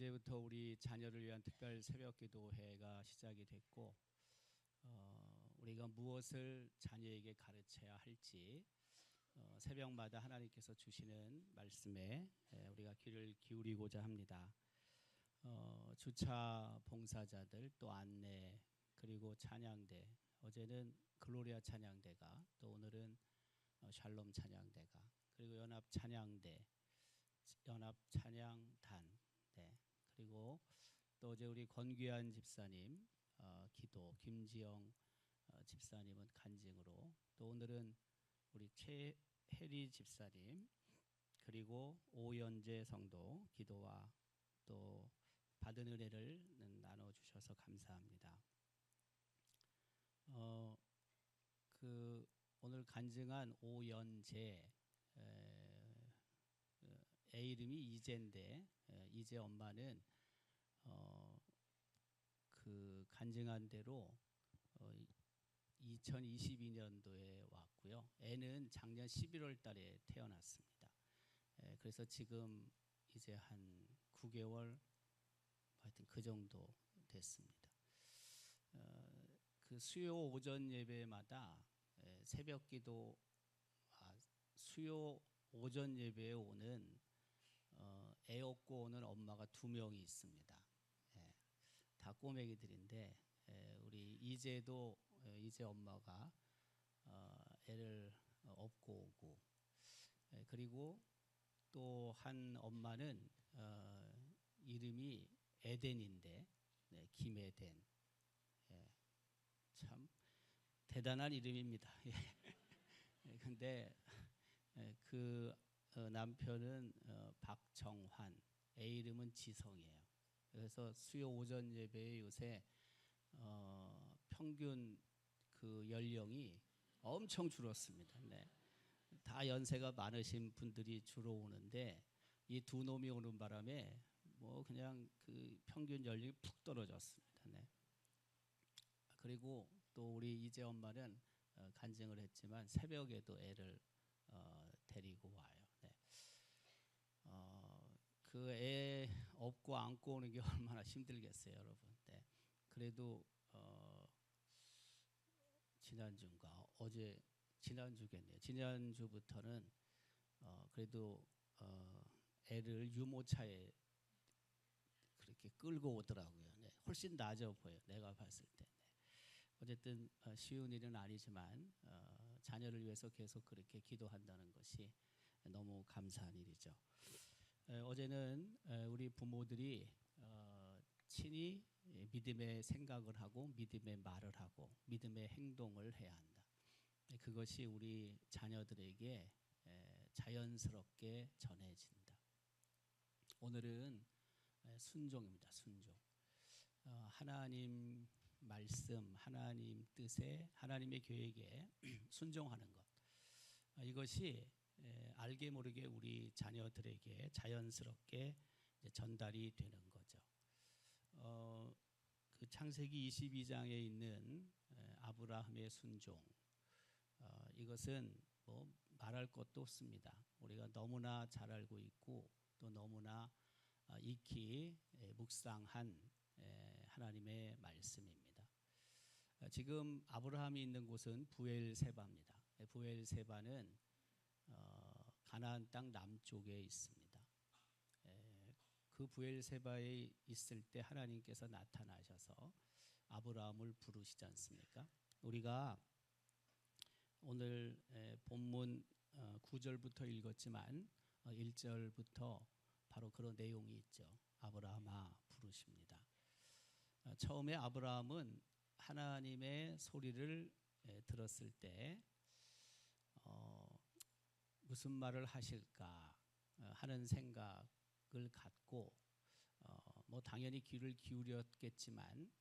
어제부터 우리 자녀를 위한 특별 새벽기도회가 시작이 됐고 우리가 무엇을 자녀에게 가르쳐야 할지 새벽마다 하나님께서 주시는 말씀에 우리가 귀를 기울이고자 합니다. 주차 봉사자들 또 안내 그리고 찬양대, 어제는 글로리아 찬양대가, 또 오늘은 샬롬 찬양대가, 그리고 연합 찬양대, 연합 찬양단, 그리고 또 어제 우리 권귀한 집사님 기도, 김지영 집사님은 간증으로, 또 오늘은 우리 최혜리 집사님 그리고 오연재 성도 기도와 또 받은 은혜를 나눠주셔서 감사합니다. 오늘 간증한 오연재 애 이름이 이재인데, 이재 엄마는 그 간증한 대로 2022년도에 왔고요. 애는 작년 11월 달에 태어났습니다. 그래서 지금 이제 한 9개월, 하여튼 그 정도 됐습니다. 그 수요 오전 예배마다 새벽기도, 수요 오전 예배에 오는 애 업고 오는 엄마가 2명이 있습니다. 다 꼬맹이들인데 우리 이제도 이제 엄마가 애를 업고 오고, 그리고 또 한 엄마는 이름이 에덴인데, 김에덴, 참 대단한 이름입니다. 근데 그 남편은 박정환, 애 이름은 지성이에요. 그래서 수요 오전 예배에 요새 평균 그 연령이 엄청 줄었습니다. 다 연세가 많으신 분들이 주로 오는데 이 두 놈이 오는 바람에 뭐 그냥 그 평균 연령이 푹 떨어졌습니다. 그리고 또 우리 이재 엄마는 간증을 했지만 새벽에도 애를 데리고 와요. 그 애 업고 안고 오는 게 얼마나 힘들겠어요, 여러분. 그래도 지난주인가 어제, 지난주겠네요. 지난주부터는 그래도 애를 유모차에 그렇게 끌고 오더라고요. 훨씬 나아져 보여요, 내가 봤을 때. 어쨌든 쉬운 일은 아니지만 자녀를 위해서 계속 그렇게 기도한다는 것이 너무 감사한 일이죠. 어제는 우리 부모들이 친히 믿음의 생각을 하고 믿음의 말을 하고 믿음의 행동을 해야 한다. 그것이 우리 자녀들에게 자연스럽게 전해진다. 오늘은 순종입니다. 순종. 하나님 말씀, 하나님 뜻에, 하나님의 계획에 순종하는 것, 이것이 알게 모르게 우리 자녀들에게 자연스럽게 전달이 되는 거죠. 그 창세기 22장에 있는 아브라함의 순종, 이것은 뭐 말할 것도 없습니다. 우리가 너무나 잘 알고 있고 또 너무나 익히 묵상한 하나님의 말씀입니다. 지금 아브라함이 있는 곳은 부엘세바입니다. 부엘세바는 가나안 땅 남쪽에 있습니다. 그 부엘세바에 있을 때 하나님께서 나타나셔서 아브라함을 부르시지 않습니까? 우리가 오늘 본문 9절부터 읽었지만 1절부터 바로 그런 내용이 있죠. 아브라함아 부르십니다. 처음에 아브라함은 하나님의 소리를 들었을 때 무슨 말을 하실까 하는 생각을 갖고 뭐 당연히 귀를 기울였겠지만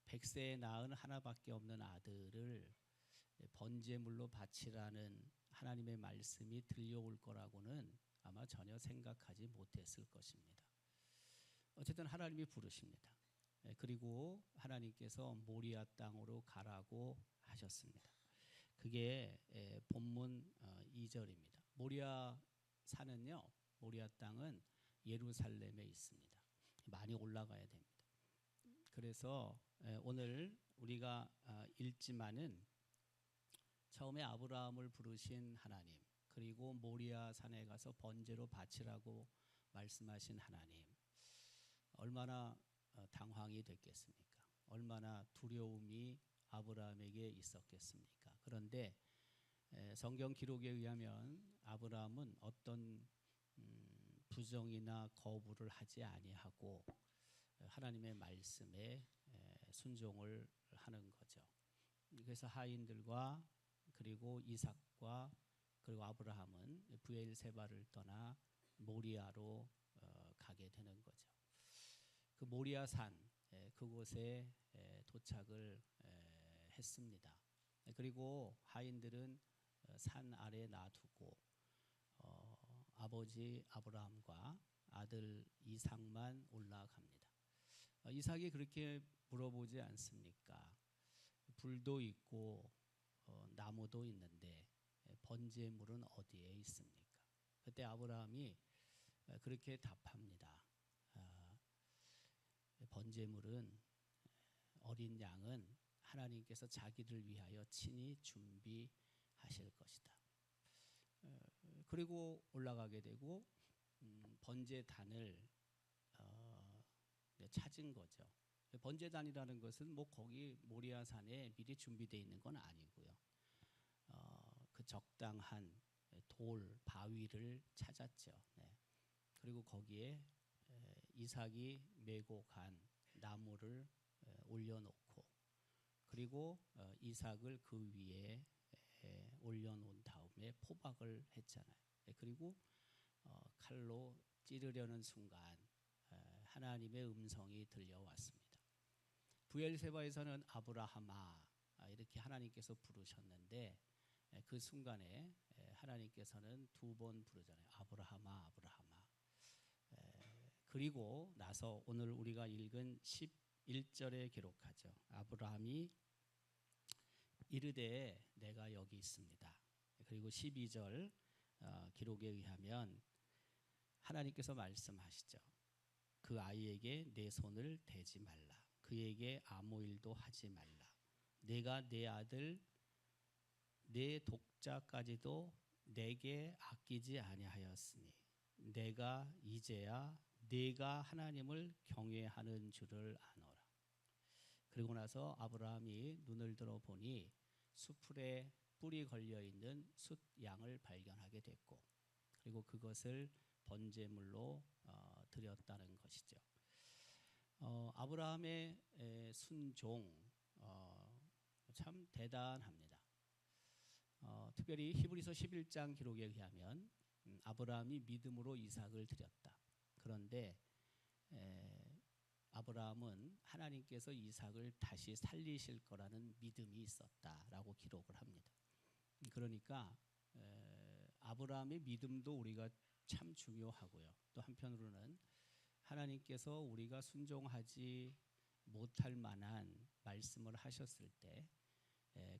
100세에 낳은 하나밖에 없는 아들을 번제물로 바치라는 하나님의 말씀이 들려올 거라고는 아마 전혀 생각하지 못했을 것입니다. 어쨌든 하나님이 부르십니다. 그리고 하나님께서 모리아 땅으로 가라고 하셨습니다. 그게 본문 2절입니다. 모리아 산은요, 모리아 땅은 예루살렘에 있습니다. 많이 올라가야 됩니다. 그래서 오늘 우리가 읽지만은 처음에 아브라함을 부르신 하나님, 그리고 모리아 산에 가서 번제로 바치라고 말씀하신 하나님, 얼마나 당황이 됐겠습니까? 얼마나 두려움이 아브라함에게 있었겠습니까? 그런데 성경 기록에 의하면 아브라함은 어떤 부정이나 거부를 하지 아니하고 하나님의 말씀에 순종을 하는 거죠. 그래서 하인들과 그리고 이삭과 그리고 아브라함은 브엘세바를 떠나 모리아로 가게 되는 거죠. 그 모리아 산 그곳에 도착을 했습니다. 그리고 하인들은 산 아래 놔두고 아버지 아브라함과 아들 이삭만 올라갑니다. 이삭이 그렇게 물어보지 않습니까? 불도 있고 나무도 있는데 번제물은 어디에 있습니까? 그때 아브라함이 그렇게 답합니다. 번제물은 어린 양은 하나님께서 자기를 위하여 친히 준비하실 것이다. 그리고 올라가게 되고 번제단을 찾은 거죠. 번제단이라는 것은 뭐 거기 모리아 산에 미리 준비되어 있는 건 아니고요. 그 적당한 돌 바위를 찾았죠. 네. 그리고 거기에 이삭이 메고 간 나무를 올려놓고, 그리고 이삭을 그 위에 올려놓은 다음에 포박을 했잖아요. 그리고 칼로 찌르려는 순간 하나님의 음성이 들려왔습니다. 브엘세바에서는 아브라함아 이렇게 하나님께서 부르셨는데 그 순간에 하나님께서는 두 번 부르잖아요. 아브라함아 아브라함아. 그리고 나서 오늘 우리가 읽은 11절에 기록하죠. 아브라함이 이르되 내가 여기 있습니다. 그리고 12절 기록에 의하면 하나님께서 말씀하시죠. 그 아이에게 내 손을 대지 말라. 그에게 아무 일도 하지 말라. 내가 내 아들 내 독자까지도 내게 아끼지 아니하였으니 내가 이제야 내가 하나님을 경외하는 줄을 아노라. 그리고 나서 아브라함이 눈을 들어 보니 수풀에 뿔이 걸려 있는 숫양을 발견하게 됐고, 그리고 그것을 번제물로 드렸다는 것이죠. 아브라함의 순종 참 대단합니다. 특별히 히브리서 11장 기록에 의하면 아브라함이 믿음으로 이삭을 드렸다. 그런데 아브라함은 하나님께서 이삭을 다시 살리실 거라는 믿음이 있었다라고 기록을 합니다. 그러니까 아브라함의 믿음도 우리가 참 중요하고요. 또 한편으로는 하나님께서 우리가 순종하지 못할 만한 말씀을 하셨을 때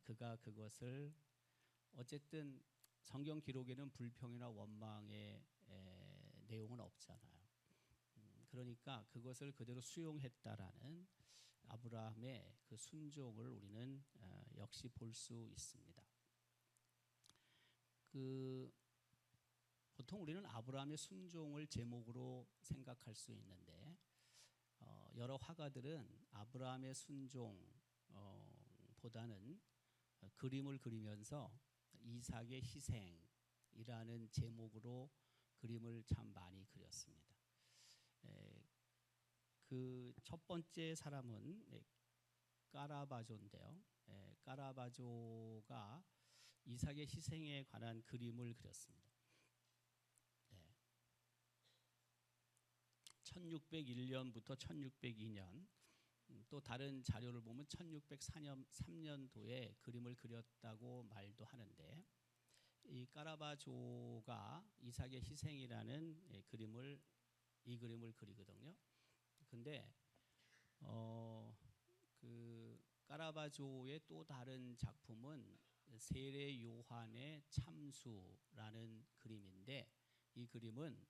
그가 그것을 어쨌든 성경 기록에는 불평이나 원망의 내용은 없잖아요. 그러니까 그것을 그대로 수용했다라는 아브라함의 그 순종을 우리는 역시 볼 수 있습니다. 보통 우리는 아브라함의 순종을 제목으로 생각할 수 있는데 여러 화가들은 아브라함의 순종보다는 그림을 그리면서 이삭의 희생이라는 제목으로 그림을 참 많이 그렸습니다. 그 첫 번째 사람은 까라바조인데요. 까라바조가 이삭의 희생에 관한 그림을 그렸습니다. 1601년부터 1602년, 또 다른 자료를 보면 1603년도에 그림을 그렸다고 말도 하는데, 이 까라바조가 이삭의 희생이라는 이 그림을 그리거든요. 근데 그 까라바조의 또 다른 작품은 세례 요한의 참수라는 그림인데, 이 그림은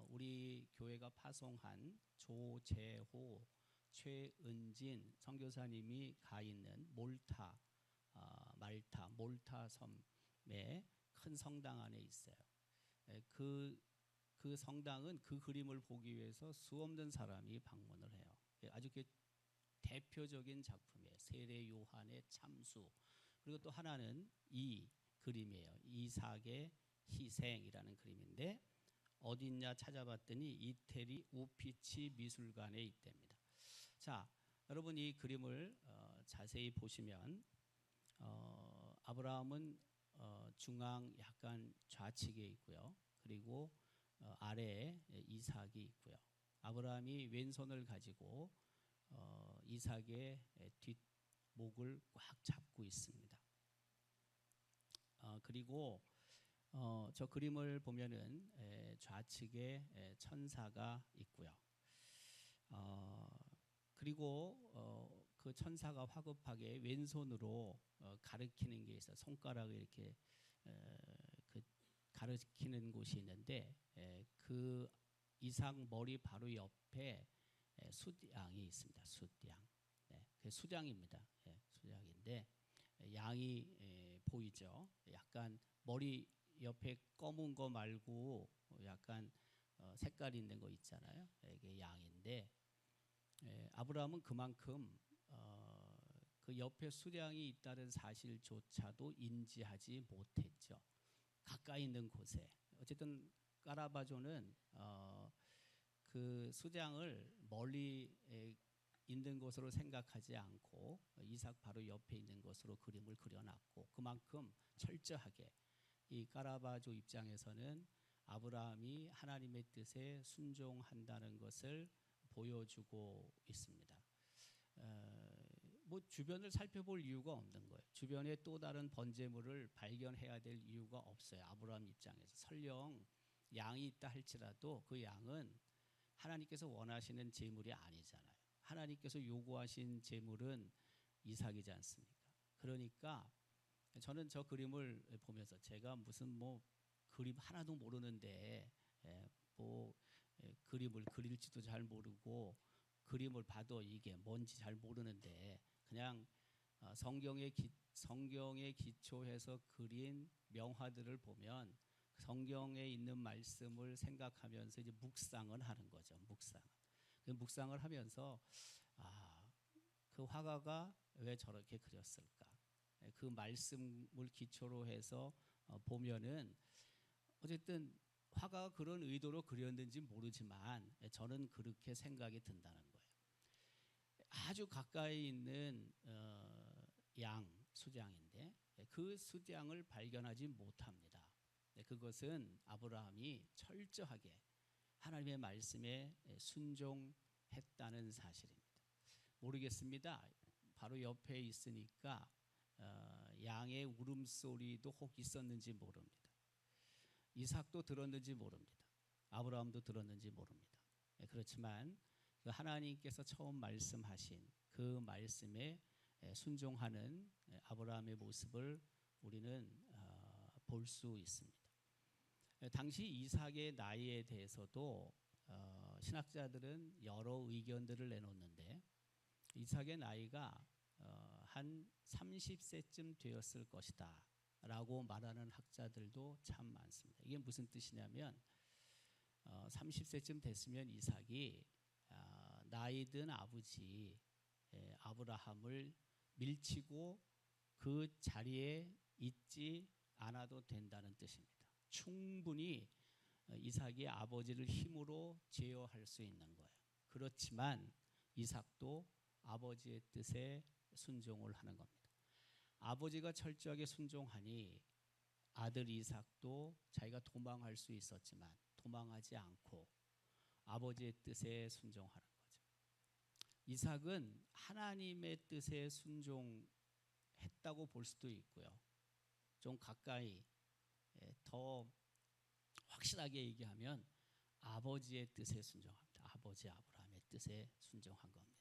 우리 교회가 파송한 조재호, 최은진 선교사님이 가 있는 말타 몰타 섬의 큰 성당 안에 있어요. 그 성당은 그 그림을 보기 위해서 수없는 사람이 방문을 해요. 아주 대표적인 작품이에요. 세례 요한의 참수. 그리고 또 하나는 이 그림이에요. 이삭의 희생이라는 그림인데 어딨냐 찾아봤더니 이태리 우피치 미술관에 있답니다. 자, 여러분 이 그림을 자세히 보시면 아브라함은 중앙 약간 좌측에 있고요. 그리고 아래에 이삭이 있고요. 아브라함이 왼손을 가지고 이삭의 뒷목을 꽉 잡고 있습니다. 그리고 저 그림을 보면은 좌측에 천사가 있고요. 그리고 그 천사가 화급하게 왼손으로 가리키는 게 있어요. 손가락을 이렇게 그 가리키는 곳이 있는데 그 이삭 머리 바로 옆에 숫양이 있습니다. 숫양. 네, 그 수량입니다. 수량인데 양이 보이죠. 약간 머리 옆에 검은 거 말고 약간 색깔 있는 거 있잖아요. 이게 양인데 아브라함은 그만큼 그 옆에 수량이 있다는 사실조차도 인지하지 못했죠. 가까이 있는 곳에 어쨌든 까라바조는 그 수량을 멀리 있는 것으로 생각하지 않고 이삭 바로 옆에 있는 것으로 그림을 그려놨고 그만큼 철저하게 이 까라바조 입장에서는 아브라함이 하나님의 뜻에 순종한다는 것을 보여주고 있습니다. 뭐 주변을 살펴볼 이유가 없는 거예요. 주변에 또 다른 번제물을 발견해야 될 이유가 없어요. 아브라함 입장에서 설령 양이 있다 할지라도 그 양은 하나님께서 원하시는 제물이 아니잖아요. 하나님께서 요구하신 제물은 이삭이지 않습니까? 그러니까 저는 저 그림을 보면서 제가 무슨 뭐 그림 하나도 모르는데 그림을 그릴지도 잘 모르고 그림을 봐도 이게 뭔지 잘 모르는데 그냥 성경에 기초해서 그린 명화들을 보면 성경에 있는 말씀을 생각하면서 이제 묵상을 하는 거죠. 묵상을 하면서 그 화가가 왜 저렇게 그렸을까? 그 말씀을 기초로 해서 보면은 어쨌든 화가가 그런 의도로 그렸는지 모르지만 저는 그렇게 생각이 든다는 거예요. 아주 가까이 있는 수장인데 그 수장을 발견하지 못합니다. 그것은 아브라함이 철저하게 하나님의 말씀에 순종했다는 사실입니다. 모르겠습니다. 바로 옆에 있으니까 양의 울음소리도 혹 있었는지 모릅니다. 이삭도 들었는지 모릅니다. 아브라함도 들었는지 모릅니다. 그렇지만 하나님께서 처음 말씀하신 그 말씀에 순종하는 아브라함의 모습을 우리는 볼 수 있습니다. 당시 이삭의 나이에 대해서도 신학자들은 여러 의견들을 내놓는데 이삭의 나이가 한 30세쯤 되었을 것이다 라고 말하는 학자들도 참 많습니다. 이게 무슨 뜻이냐면 30세쯤 됐으면 이삭이 나이 든 아버지 아브라함을 밀치고 그 자리에 있지 않아도 된다는 뜻입니다. 충분히 이삭이 아버지를 힘으로 제어할 수 있는 거예요. 그렇지만 이삭도 아버지의 뜻에 순종을 하는 겁니다. 아버지가 철저하게 순종하니 아들 이삭도 자기가 도망할 수 있었지만 도망하지 않고 아버지의 뜻에 순종하는 거죠. 이삭은 하나님의 뜻에 순종했다고 볼 수도 있고요. 좀 가까이 더 확실하게 얘기하면 아버지의 뜻에 순종합니다. 아버지 아브라함의 뜻에 순종한 겁니다.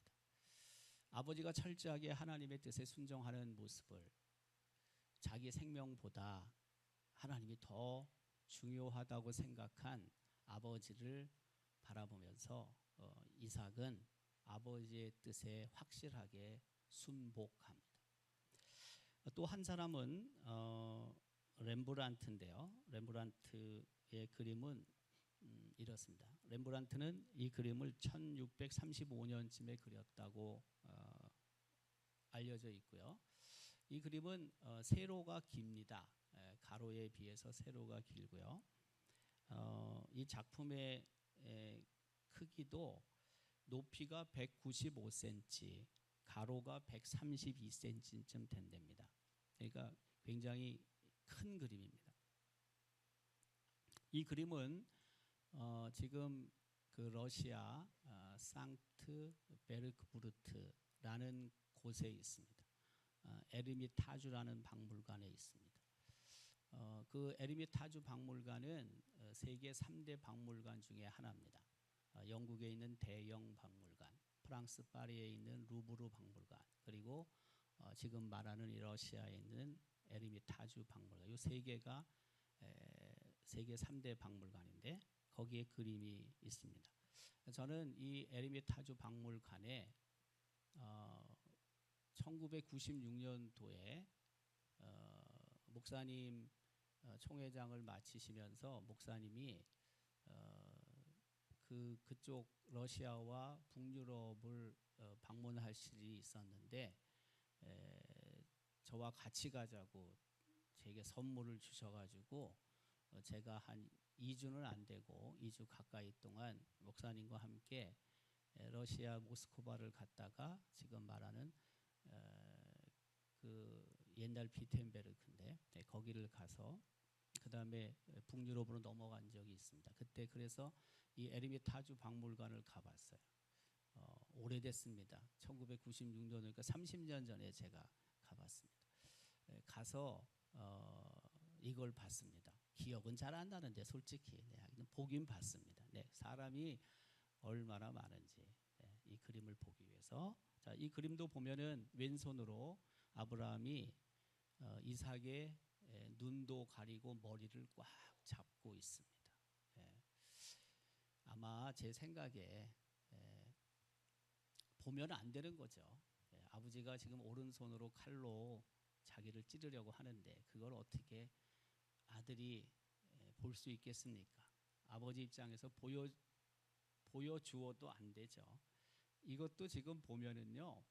아버지가 철저하게 하나님의 뜻에 순종하는 모습을 자기 생명보다 하나님이 더 중요하다고 생각한 아버지를 바라보면서 이삭은 아버지의 뜻에 확실하게 순복합니다. 또 한 사람은 렘브란트인데요. 렘브란트의 그림은 이렇습니다. 렘브란트는 이 그림을 1635년쯤에 그렸다고 알려져 있고요. 이 그림은 세로가 깁니다. 가로에 비해서 세로가 길고요. 이 작품의 크기도 높이가 195cm, 가로가 132cm쯤 된답니다. 그러니까 굉장히 큰 그림입니다. 이 그림은 지금 그 러시아 상트베르크부르트라는 곳에 있습니다. 에르미타주라는 박물관에 있습니다. 그 에르미타주 박물관은 세계 3대 박물관 중에 하나입니다. 영국에 있는 대영 박물관, 프랑스 파리에 있는 루브르 박물관, 그리고 지금 말하는 이 러시아에 있는 에르미타주 박물관, 이 세 개가 세계 3대 박물관인데 거기에 그림이 있습니다. 저는 이 에르미타주 박물관에 1996년도에 목사님 총회장을 마치시면서 목사님이 그쪽 러시아와 북유럽을 방문할 일이 있었는데 저와 같이 가자고 제게 선물을 주셔가지고 제가 한 2주는 안 되고 2주 가까이 동안 목사님과 함께 러시아 모스크바를 갔다가 지금 말하는 그 옛날 비텐베르크인데 거기를 가서 그 다음에 북유럽으로 넘어간 적이 있습니다. 그때 그래서 이 에르미타주 박물관을 가봤어요. 오래됐습니다. 1996년, 그러니까 30년 전에 제가 가봤습니다. 가서 이걸 봤습니다. 기억은 잘 안 나는데 솔직히 보긴 봤습니다. 사람이 얼마나 많은지 이 그림을 보기 위해서. 자, 이 그림도 보면은 왼손으로 아브라함이 이삭의 눈도 가리고 머리를 꽉 잡고 있습니다. 아마 제 생각에 보면 안 되는 거죠. 아버지가 지금 오른손으로 칼로 자기를 찌르려고 하는데 그걸 어떻게 아들이 볼 수 있겠습니까? 아버지 입장에서 보여주어도 안 되죠. 이것도 지금 보면은요,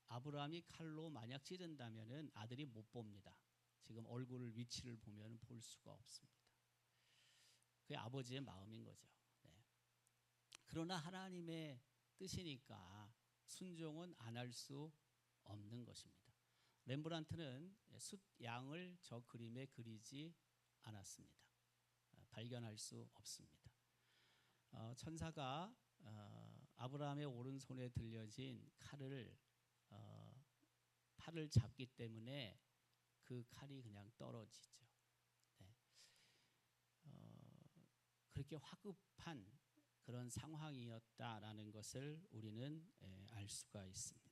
아브라함이 칼로 만약 찌른다면은 아들이 못 봅니다. 지금 얼굴 위치를 보면 볼 수가 없습니다. 그게 아버지의 마음인 거죠. 그러나 하나님의 뜻이니까 순종은 안 할 수 없는 것입니다. 렘브란트는 숫양을 저 그림에 그리지 않았습니다. 발견할 수 없습니다. 천사가 아브라함의 오른손에 들려진 칼을 팔을 잡기 때문에 그 칼이 그냥 떨어지죠. 그렇게 화급한 그런 상황이었다라는 것을 우리는 알 수가 있습니다.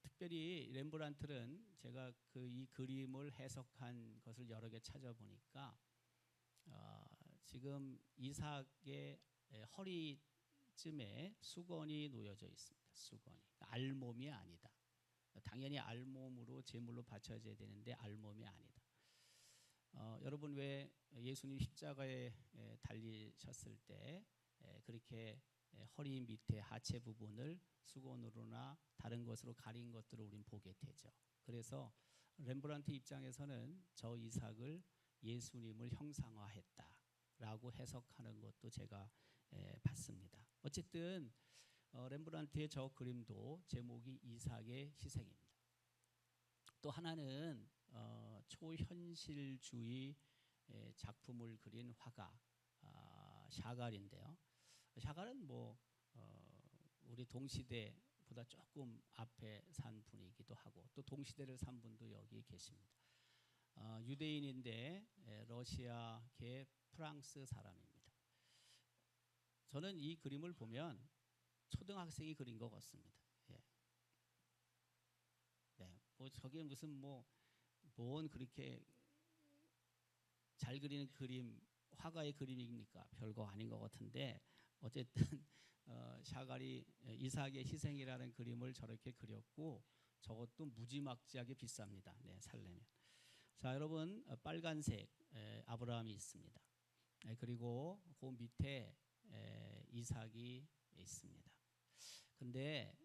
특별히 렘브란트는 제가 이 그림을 해석한 것을 여러 개 찾아보니까 지금 이삭의 허리쯤에 수건이 놓여져 있습니다. 수건이 알몸이 아니다. 당연히 알몸으로 제물로 바쳐져야 되는데 알몸이 아니다. 여러분 왜 예수님 십자가에 달리셨을 때 그렇게 허리 밑에 하체 부분을 수건으로나 다른 것으로 가린 것들을 우린 보게 되죠. 그래서 렘브란트 입장에서는 저 이삭을 예수님을 형상화했다라고 해석하는 것도 제가 봤습니다. 어쨌든 렘브란트의 저 그림도 제목이 이삭의 희생입니다. 또 하나는 초현실주의 작품을 그린 화가 샤갈인데요. 샤갈은 우리 동시대보다 조금 앞에 산 분이기도 하고 또 동시대를 산 분도 여기 계십니다. 유대인인데 러시아계 프랑스 사람입니다. 저는 이 그림을 보면 초등학생이 그린 것 같습니다. 저게 무슨 뭔 그렇게 잘 그리는 그림 화가의 그림입니까? 별거 아닌 것 같은데 어쨌든 샤갈이 이삭의 희생이라는 그림을 저렇게 그렸고 저것도 무지막지하게 비쌉니다. 네, 살려면. 자, 여러분 빨간색 아브라함이 있습니다. 그리고 그 밑에 이삭이 있습니다. 근데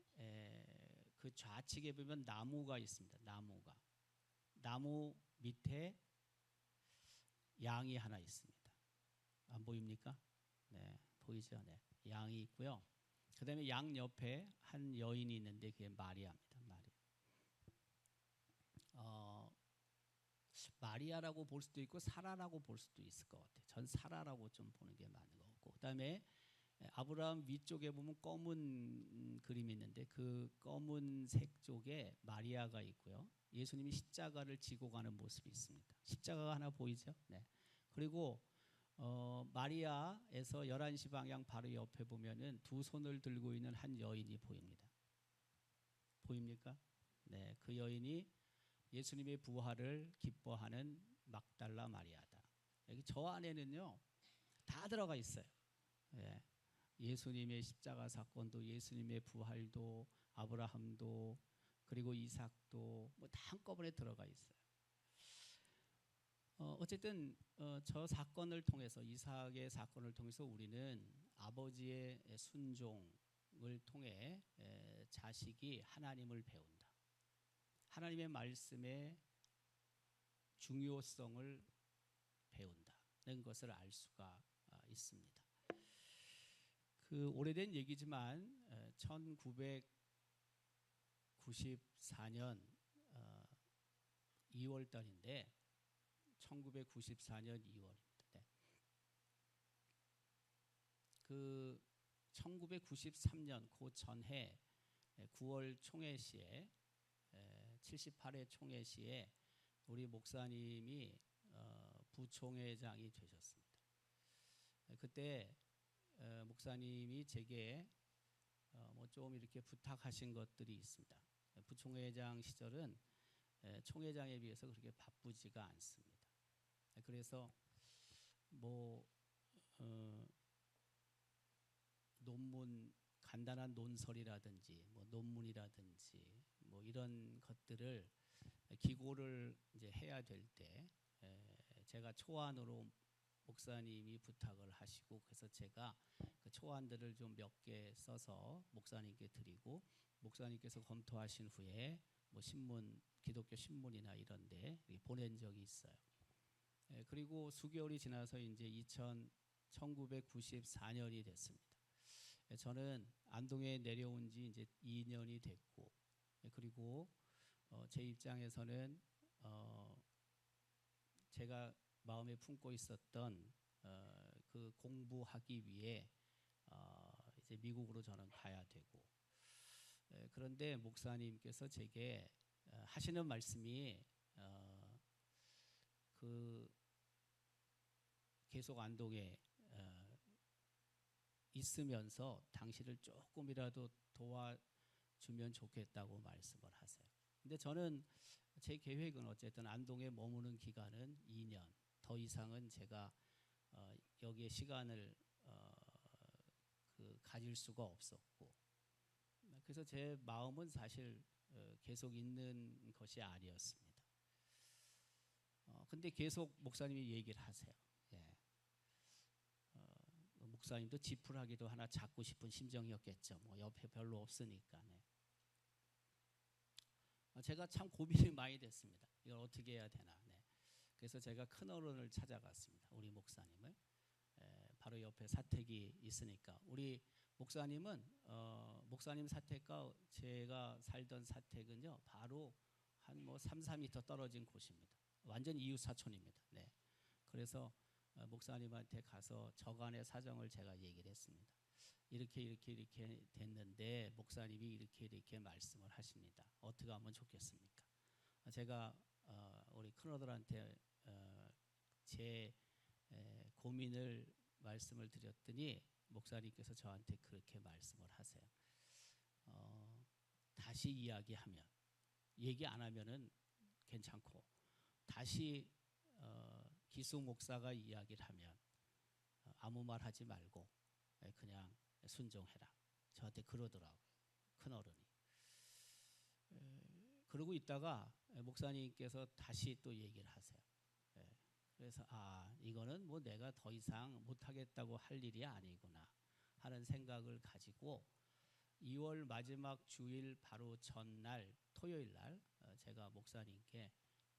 그 좌측에 보면 나무가 있습니다. 나무 밑에 양이 하나 있습니다. 안 보입니까? 네, 보이죠? 네, 양이 있고요. 그다음에 양 옆에 한 여인이 있는데 그게 마리아입니다. 마리아라고 볼 수도 있고 사라라고 볼 수도 있을 것 같아요. 전 사라라고 좀 보는 게 맞는 것 같고. 그다음에 아브라함 위쪽에 보면 검은 그림이 있는데 그 검은색 쪽에 마리아가 있고요. 예수님이 십자가를 지고 가는 모습이 있습니다. 십자가가 하나 보이죠? 네. 그리고 마리아에서 11시 방향 바로 옆에 보면은 두 손을 들고 있는 한 여인이 보입니다. 보입니까? 네, 그 여인이 예수님의 부활을 기뻐하는 막달라 마리아다. 여기 저 안에는요 다 들어가 있어요. 예. 예수님의 십자가 사건도, 예수님의 부활도, 아브라함도, 그리고 이삭도 뭐 다 한꺼번에 들어가 있어요. 어쨌든 저 사건을 통해서 이삭의 사건을 통해서 우리는 아버지의 순종을 통해 자식이 하나님을 배운다. 하나님의 말씀의 중요성을 배운다는 것을 알 수가 있습니다. 그 오래된 얘기지만 1994년 2월 달인데 1994년 2월입니다. 네. 그 1993년 그 전해 9월 총회 시에 78회 총회 시에 우리 목사님이 부총회장이 되셨습니다. 그때 목사님이 제게 뭐 좀 이렇게 부탁하신 것들이 있습니다. 부총회장 시절은 총회장에 비해서 그렇게 바쁘지가 않습니다. 그래서 뭐 논문 간단한 논설이라든지 뭐 논문이라든지 뭐 이런 것들을 기고를 이제 해야 될 때 제가 초안으로 목사님이 부탁을 하시고 그래서 제가 그 초안들을 좀 몇 개 써서 목사님께 드리고 목사님께서 검토하신 후에 뭐 신문 기독교 신문이나 이런데 보낸 적이 있어요. 그리고 수개월이 지나서 이제 1994년이 됐습니다. 저는 안동에 내려온 지 이제 2년이 됐고 그리고 제 입장에서는 제가 마음에 품고 있었던 그 공부하기 위해 이제 미국으로 저는 가야 되고 그런데 목사님께서 제게 하시는 말씀이 그 계속 안동에 있으면서 당신을 조금이라도 도와주면 좋겠다고 말씀을 하세요. 근데 저는 제 계획은 어쨌든 안동에 머무는 기간은 2년. 더 이상은 제가 여기에 시간을 가질 수가 없었고 그래서 제 마음은 사실 계속 있는 것이 아니었습니다. 근데 계속 목사님이 얘기를 하세요. 예. 목사님도 지푸라기도 하나 잡고 싶은 심정이었겠죠. 뭐 옆에 별로 없으니까. 네. 제가 참 고민이 많이 됐습니다. 이걸 어떻게 해야 되나. 네. 그래서 제가 큰 어른을 찾아갔습니다. 우리 목사님을. 바로 옆에 사택이 있으니까. 우리 목사님은 목사님 사택과 제가 살던 사택은요. 바로 한 뭐 3, 4m 떨어진 곳입니다. 완전 이웃 사촌입니다. 네. 그래서 목사님한테 가서 저간의 사정을 제가 얘기를 했습니다. 이렇게 됐는데 목사님이 이렇게 말씀을 하십니다. 어떻게 하면 좋겠습니까? 제가 우리 큰어들한테 제 고민을 말씀을 드렸더니 목사님께서 저한테 그렇게 말씀을 하세요. 다시 이야기하면 얘기 안 하면은 괜찮고 다시 기수 목사가 이야기를 하면 아무 말 하지 말고 그냥 순종해라. 저한테 그러더라고요. 큰 어른이. 그러고 있다가 목사님께서 다시 또 얘기를 하세요. 그래서 이거는 뭐 내가 더 이상 못하겠다고 할 일이 아니구나 하는 생각을 가지고 2월 마지막 주일 바로 전날 토요일 날 제가 목사님께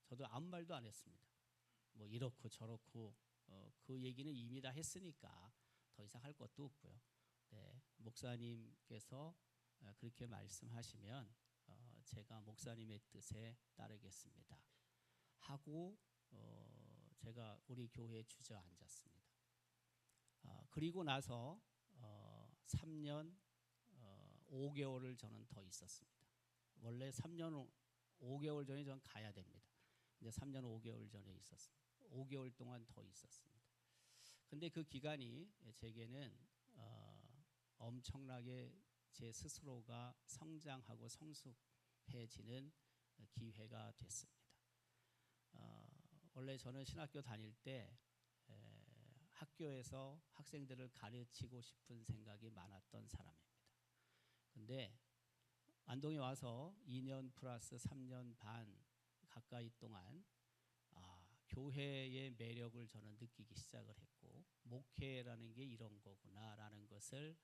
저도 아무 말도 안 했습니다. 뭐 이렇고 저렇고 그 얘기는 이미 다 했으니까 더 이상 할 것도 없고요. 네, 목사님께서 그렇게 말씀하시면 제가 목사님의 뜻에 따르겠습니다 하고 제가 우리 교회에 주저앉았습니다. 그리고 나서 3년 5개월을 저는 더 있었습니다. 원래 3년 5개월 전에 저는 가야 됩니다. 근데 3년 5개월 전에 있었습니다. 5개월 동안 더 있었습니다. 근데 그 기간이 제게는 엄청나게 제 스스로가 성장하고 성숙해지는 기회가 됐습니다. 원래 저는 신학교 다닐 때 학교에서 학생들을 가르치고 싶은 생각이 많았던 사람입니다. 근데 안동에 와서 2년 플러스 3년 반 가까이 동안 교회의 매력을 저는 느끼기 시작을 했고 목회라는 게 이런 거구나라는 것을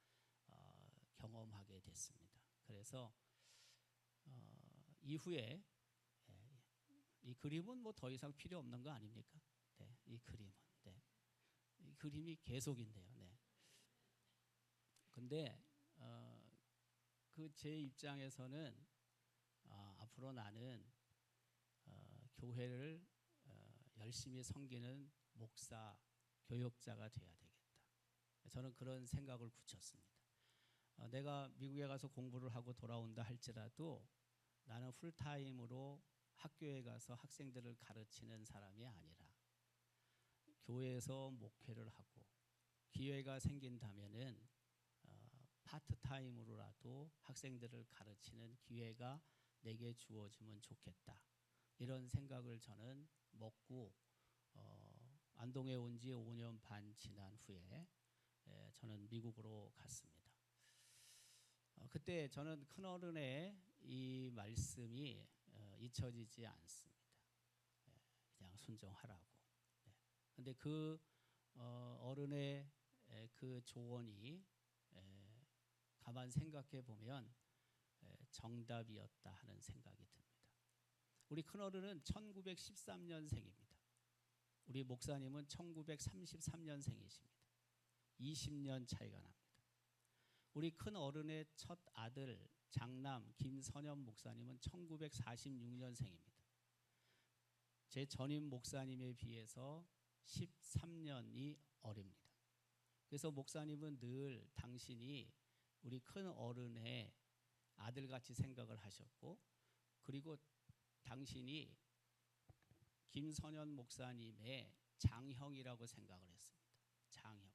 경험하게 됐습니다. 그래서 이후에 이 그림은 뭐 더 이상 필요 없는 거 아닙니까? 네, 이 그림은 이 그림이 계속인데요. 네. 근데 그 제 입장에서는 앞으로 나는 교회를 열심히 섬기는 목사, 교역자가 돼야 되겠다. 저는 그런 생각을 굳혔습니다. 내가 미국에 가서 공부를 하고 돌아온다 할지라도 나는 풀타임으로 학교에 가서 학생들을 가르치는 사람이 아니라 교회에서 목회를 하고 기회가 생긴다면은 파트타임으로라도 학생들을 가르치는 기회가 내게 주어지면 좋겠다. 이런 생각을 저는 먹고 안동에 온 지 5년 반 지난 후에 저는 미국으로 갔습니다. 그때 저는 큰어른의 이 말씀이 잊혀지지 않습니다. 그냥 순종하라고. 그런데 그 어른의 그 조언이 가만 생각해 보면 정답이었다 하는 생각이 듭니다. 우리 큰어른은 1913년생입니다. 우리 목사님은 1933년생이십니다. 20년 차이가 납니다. 우리 큰어른의 첫 아들 장남 김선엽 목사님은 1946년생입니다. 제 전임 목사님에 비해서 13년이 어립니다. 그래서 목사님은 늘 당신이 우리 큰어른의 아들같이 생각을 하셨고 그리고 당신이 김선엽 목사님의 장형이라고 생각을 했습니다. 장형,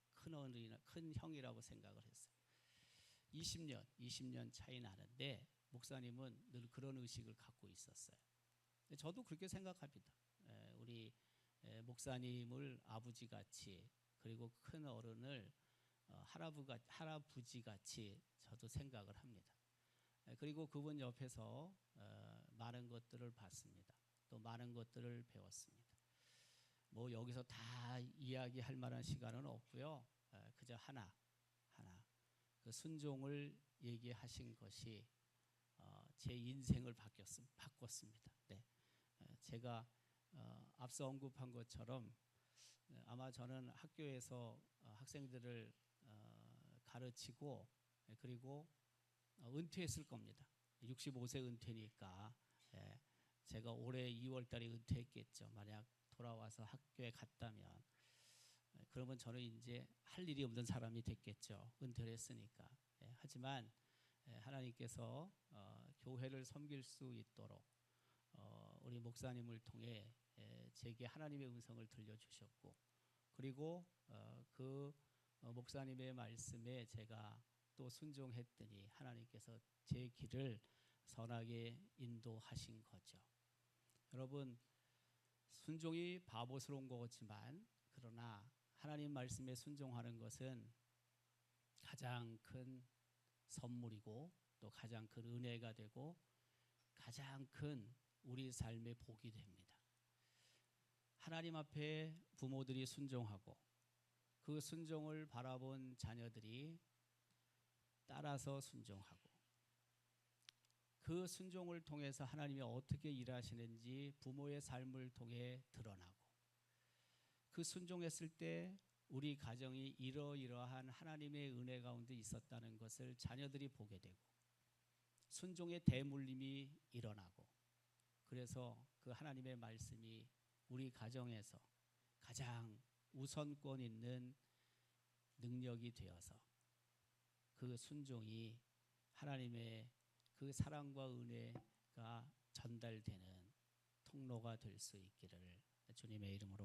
큰 형이라고 생각을 했어요. 20년 차이 나는데 목사님은 늘 그런 의식을 갖고 있었어요. 저도 그렇게 생각합니다. 우리 목사님을 아버지같이 그리고 큰 어른을 할아버지같이 저도 생각을 합니다. 그리고 그분 옆에서 많은 것들을 봤습니다. 또 많은 것들을 배웠습니다. 뭐 여기서 다 이야기할 만한 시간은 없고요. 그저 하나 그 순종을 얘기하신 것이 제 인생을 바꿨습니다. 네. 제가 앞서 언급한 것처럼 아마 저는 학교에서 학생들을 가르치고 그리고 은퇴했을 겁니다. 65세 은퇴니까 제가 올해 2월 달에 은퇴했겠죠. 만약 돌아와서 학교에 갔다면 그러면 저는 이제 할 일이 없는 사람이 됐겠죠. 은퇴를 했으니까. 하지만 하나님께서 교회를 섬길 수 있도록 우리 목사님을 통해 제게 하나님의 음성을 들려주셨고 그리고 그 목사님의 말씀에 제가 또 순종했더니 하나님께서 제 길을 선하게 인도하신 거죠. 여러분 순종이 바보스러운 것 같지만 그러나 하나님 말씀에 순종하는 것은 가장 큰 선물이고 또 가장 큰 은혜가 되고 가장 큰 우리 삶의 복이 됩니다. 하나님 앞에 부모들이 순종하고 그 순종을 바라본 자녀들이 따라서 순종하고 그 순종을 통해서 하나님이 어떻게 일하시는지 부모의 삶을 통해 드러나고 그 순종했을 때 우리 가정이 이러이러한 하나님의 은혜 가운데 있었다는 것을 자녀들이 보게 되고 순종의 대물림이 일어나고 그래서 그 하나님의 말씀이 우리 가정에서 가장 우선권 있는 능력이 되어서 그 순종이 하나님의 그 사랑과 은혜가 전달되는 통로가 될 수 있기를 주님의 이름으로